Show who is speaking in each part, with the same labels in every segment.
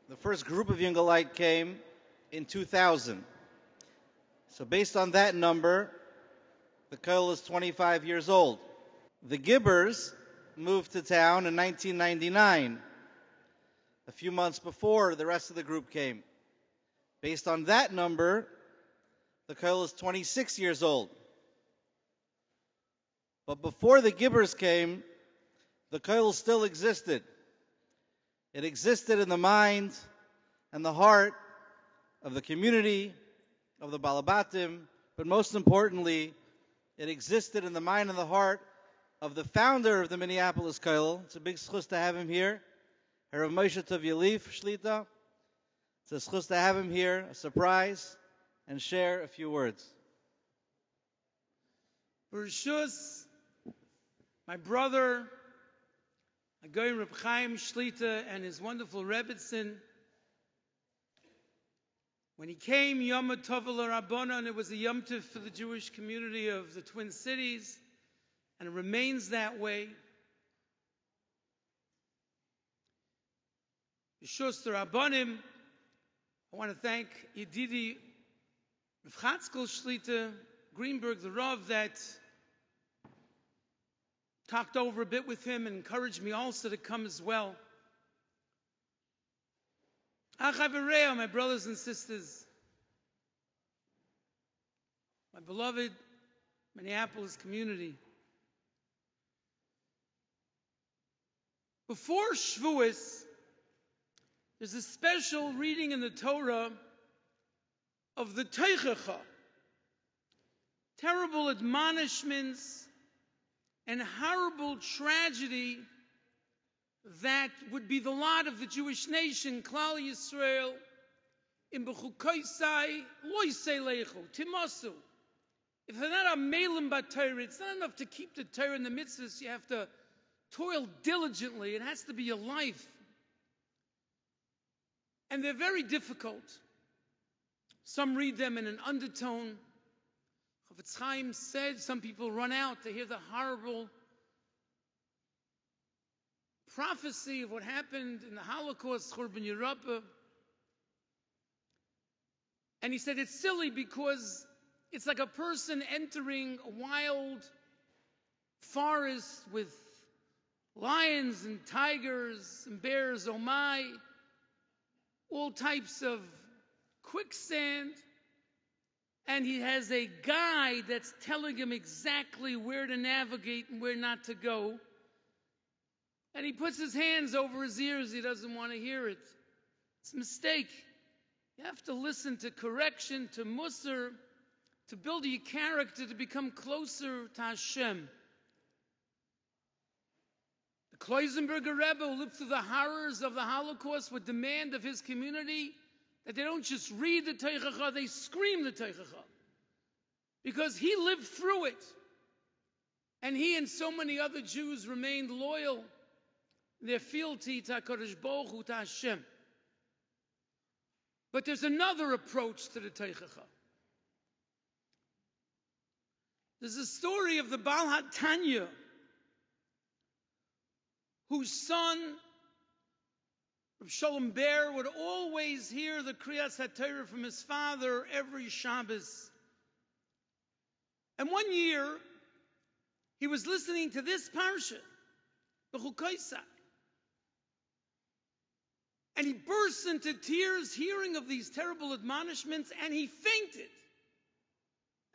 Speaker 1: The first group of Yungalite came in 2000. So based on that number, the kollel is 25 years old. The Gibbers moved to town in 1999, a few months before the rest of the group came. Based on that number, the kollel is 26 years old. But before the Gibbers came, the kollel still existed. It existed in the mind and the heart of the community, of the Balabatim, but most importantly, it existed in the mind and the heart of the founder of the Minneapolis kollel. It's a big schus to have him here, HaRav Moshe Tuvia Lieff Shlita. It's a schus to have him here, a surprise, and share a few words.
Speaker 2: Bereshus, my brother, Agoy Reb Chaim Shlita and his wonderful Rebbitzin, when he came, Yom Tov Rabbona, and it was a Yom Tov for the Jewish community of the Twin Cities, and it remains that way. Bereshus the Rabbonim, I want to thank Yedidi Rav Chatzkel Shlita, Greenberg, the Rav, that talked over a bit with him and encouraged me also to come as well. HaRav, my brothers and sisters, my beloved Minneapolis community. Before Shavuos, there's a special reading in the Torah of the Teichacha, terrible admonishments and horrible tragedy that would be the lot of the Jewish nation, Klal Yisrael, in Bechukoisai, Loisei Leichu, Timosu. If they're not a Melim B'Torah, it's not enough to keep the Torah and the mitzvahs. You have to toil diligently. It has to be your life. And they're very difficult. Some read them in an undertone. Chofetz Chaim said some people run out to hear the horrible prophecy of what happened in the Holocaust, Churban Yerapa. And he said it's silly because it's like a person entering a wild forest with lions and tigers and bears, oh my, all types of quicksand. And he has a guide that's telling him exactly where to navigate and where not to go. And he puts his hands over his ears. He doesn't want to hear it. It's a mistake. You have to listen to correction, to Musar, to build your character, to become closer to Hashem. The Kloisenberger Rebbe, who lived through the horrors of the Holocaust, would demand of his community that they don't just read the Teichacha, they scream the Teichacha. Because he lived through it. And he and so many other Jews remained loyal in their fealty to HaKadosh Baruch Hu, to Hashem. But there's another approach to the Teichacha. There's a story of the Baal HaTanya, whose son, Rav Shalom Ber, would always hear the Kriyas HaTorah from his father every Shabbos. And one year, he was listening to this parsha, Bechukoisai. And he burst into tears hearing of these terrible admonishments, and he fainted.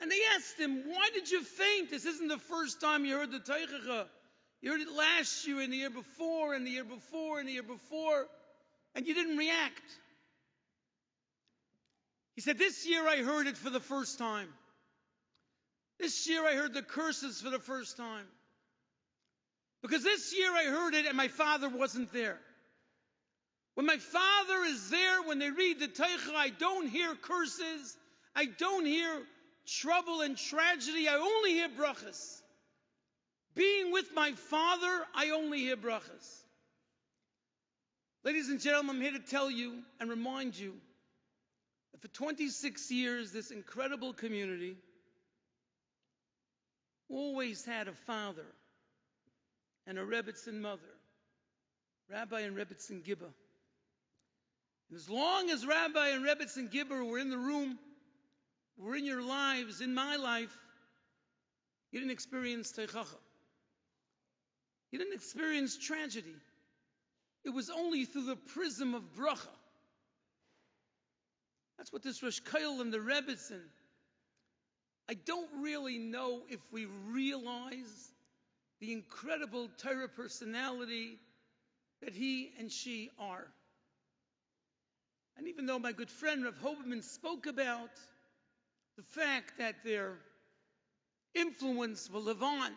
Speaker 2: And they asked him, why did you faint? This isn't the first time you heard the Teichacha. You heard it last year and the year before and the year before and the year before, and you didn't react. He said, this year I heard it for the first time. This year I heard the curses for the first time. Because this year I heard it and my father wasn't there. When my father is there, when they read the Teichacha, I don't hear curses. I don't hear trouble and tragedy. I only hear brachas. Being with my father, I only hear brachas. Ladies and gentlemen, I'm here to tell you and remind you that for 26 years, this incredible community always had a father and a Rebbitzin mother, Rabbi and Rebbitzin Gibba. And as long as Rabbi and Rebbetzin Gibber were in the room, were in your lives, in my life, you didn't experience teichacha. You didn't experience tragedy. It was only through the prism of bracha. That's what this Rosh Koil and the Rebbetzin. I don't really know if we realize the incredible Torah personality that he and she are. And even though my good friend Rav Hoberman spoke about the fact that their influence will live on,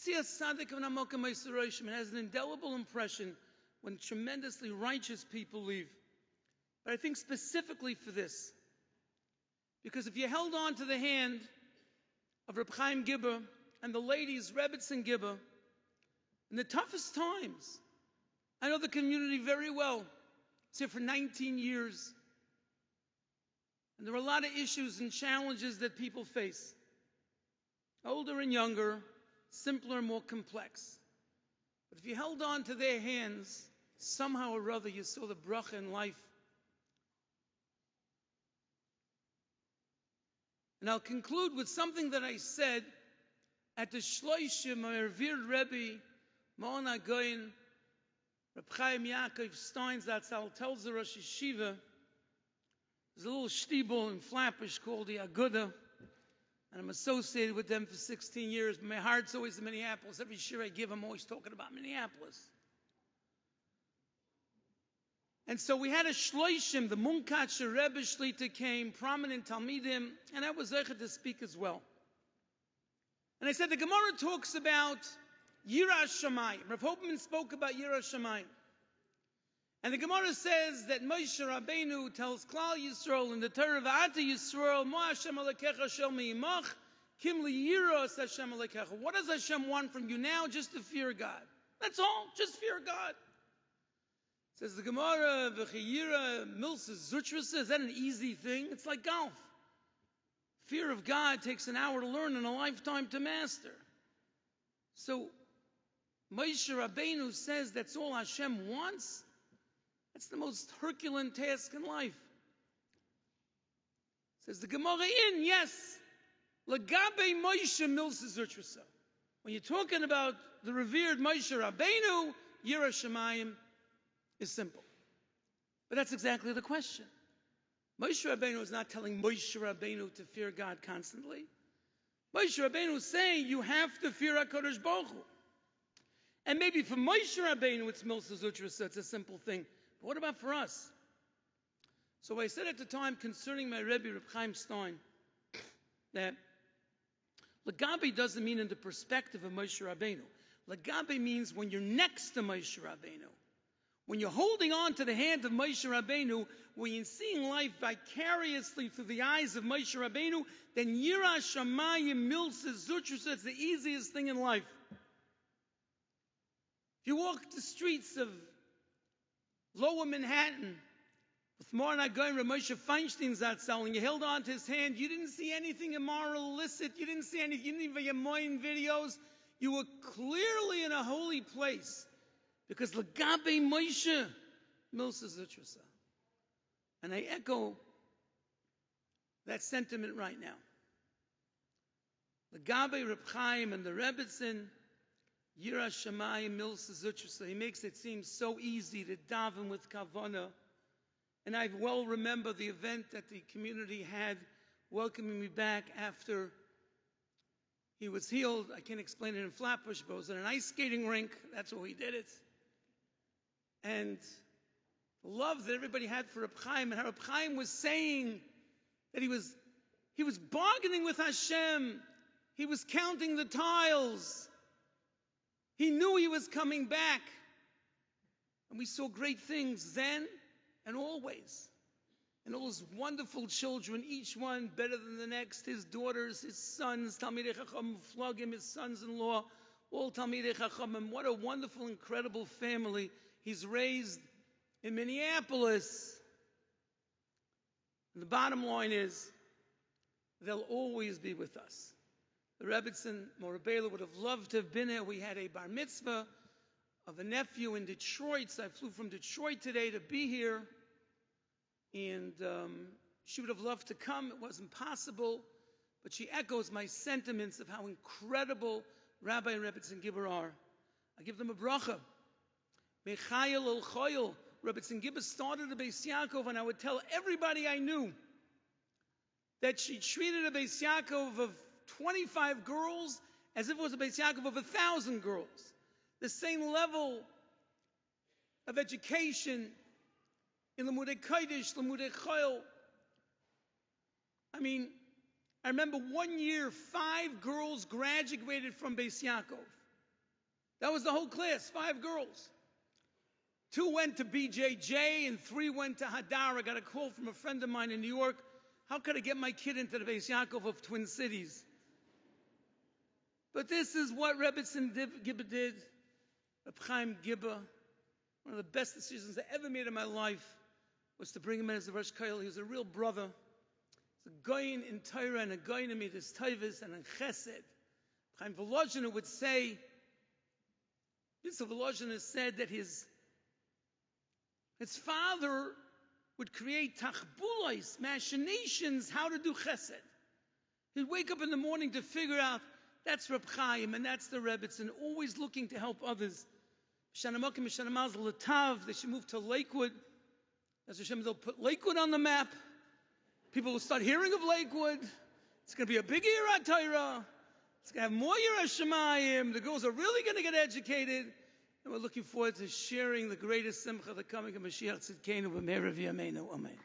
Speaker 2: it has an indelible impression when tremendously righteous people leave. But I think specifically for this, because if you held on to the hand of Reb Chaim Gibber and the ladies Rebbetzin Gibber in the toughest times, I know the community very well. It's here for 19 years. And there are a lot of issues and challenges that people face. Older and younger, simpler and more complex. But if you held on to their hands, somehow or other you saw the bracha in life. And I'll conclude with something that I said at the Shloishim, my revered Rebbe, Maon HaGoyin, Reb Chaim Yaakov Steinzatzal tells the Rosh Yeshiva, there's a little shtibel in Flatbush called the Aguda, and I'm associated with them for 16 years, but my heart's always in Minneapolis. Every shir I give, I'm always talking about Minneapolis. And so we had a Shloishim, the Munkacher Rebbe Shlita came, prominent Talmidim, and I was able to speak as well. And I said the Gemara talks about Yiras Shamayim. Rav Hoberman spoke about Yiras Shamayim. And the Gemara says that Moshe Rabbeinu tells Klal Yisrael in the Torah, V'ata Yisrael, Mo Hashem Alekecha shel me'imach, kim liyiras Hashem Alekecha. What does Hashem want from you now? Just to fear God. That's all. Just fear God. Says the Gemara, V'chiyira milsa zutrasa. Is that an easy thing? It's like golf. Fear of God takes an hour to learn and a lifetime to master. So Moshe Rabbeinu says that's all Hashem wants. That's the most Herculean task in life. Says the Gemara yes. Lagabe Moshe milsa zutrasa. When you're talking about the revered Moshe Rabbeinu, Yiras Shamayim is simple. But that's exactly the question. Moshe Rabbeinu is not telling Moshe Rabbeinu to fear God constantly. Moshe Rabbeinu is saying you have to fear HaKadosh Baruch Hu. And maybe for Moshe Rabbeinu it's Milsa Zutra, so it's a simple thing. But what about for us? So I said at the time concerning my Rebbe, Reb Chaim Stein, that Lagabe doesn't mean in the perspective of Moshe Rabbeinu. Lagabe means when you're next to Moshe Rabbeinu. When you're holding on to the hand of Moshe Rabbeinu, when you're seeing life vicariously through the eyes of Moshe Rabbeinu, then Yiras Shamayim Milsa Zutra, it's the easiest thing in life. If you walk the streets of Lower Manhattan with Maran HaGoyin Moshe Feinstein Zatzal, and you held on to his hand, you didn't see anything immoral, illicit, you didn't see anything, you didn't even Moin videos, you were clearly in a holy place. Because Lagabe Moshe Milsa Zutrasa. And I echo that sentiment right now. Lagabe Reb Chaim and the Rebbetzin, Yiras Shamayim Milsa Zutrasa. He makes it seem so easy to daven with kavana. And I well remember the event that the community had welcoming me back after he was healed. I can't explain it in Flatbush, but it was in an ice skating rink. That's where we did it. And the love that everybody had for Reb Chaim, and how Reb Chaim was saying that he was bargaining with Hashem. He was counting the tiles. He knew he was coming back. And we saw great things then and always. And all his wonderful children, each one better than the next, his daughters, his sons, Talmidei Chacham, Flugim, his sons-in-law, all Talmidei Chacham. What a wonderful, incredible family he's raised in Minneapolis. And the bottom line is, they'll always be with us. The Rebbetzin Morabela would have loved to have been here. We had a bar mitzvah of a nephew in Detroit. So I flew from Detroit today to be here. And she would have loved to come. It wasn't possible. But she echoes my sentiments of how incredible Rabbi and Rebbetzin Gibber are. I give them a bracha. Mechayel el choyel. Rebbetzin Gibber started a Beis Yaakov, and I would tell everybody I knew that she treated a Beis Yaakov of 25 girls as if it was a Beis Yaakov of 1,000 girls. The same level of education in Lamudei Kodesh, Lamudei Choyel. I mean, I remember one year, 5 girls graduated from Beis Yaakov. That was the whole class, 5 girls. 2 went to BJJ and 3 went to Hadar. I got a call from a friend of mine in New York. How could I get my kid into the Beis Yaakov of Twin Cities? But this is what Rebbetzin Gibber did. Reb Chaim Gibber, one of the best decisions I ever made in my life was to bring him in as a Rosh Kollel. He was a real brother. He's a goyin in Torah and a goyin in Midas Tovos and in Chesed. Chaim Volozhiner would say, Mr. Volozhiner said that his father would create tachbulos, machinations, how to do Chesed. He'd wake up in the morning to figure out, that's Reb Chaim and that's the Rebbetzin, always looking to help others. Shana Mokim, Shana Mazel Latav, they should move to Lakewood. As Hashem, they'll put Lakewood on the map. People will start hearing of Lakewood. It's going to be a big year at Torah. It's going to have more year Shemayim. The girls are really going to get educated. And we're looking forward to sharing the greatest simcha, the coming of Mashiach Tzidkenu, B'meir V'yameinu. Amen.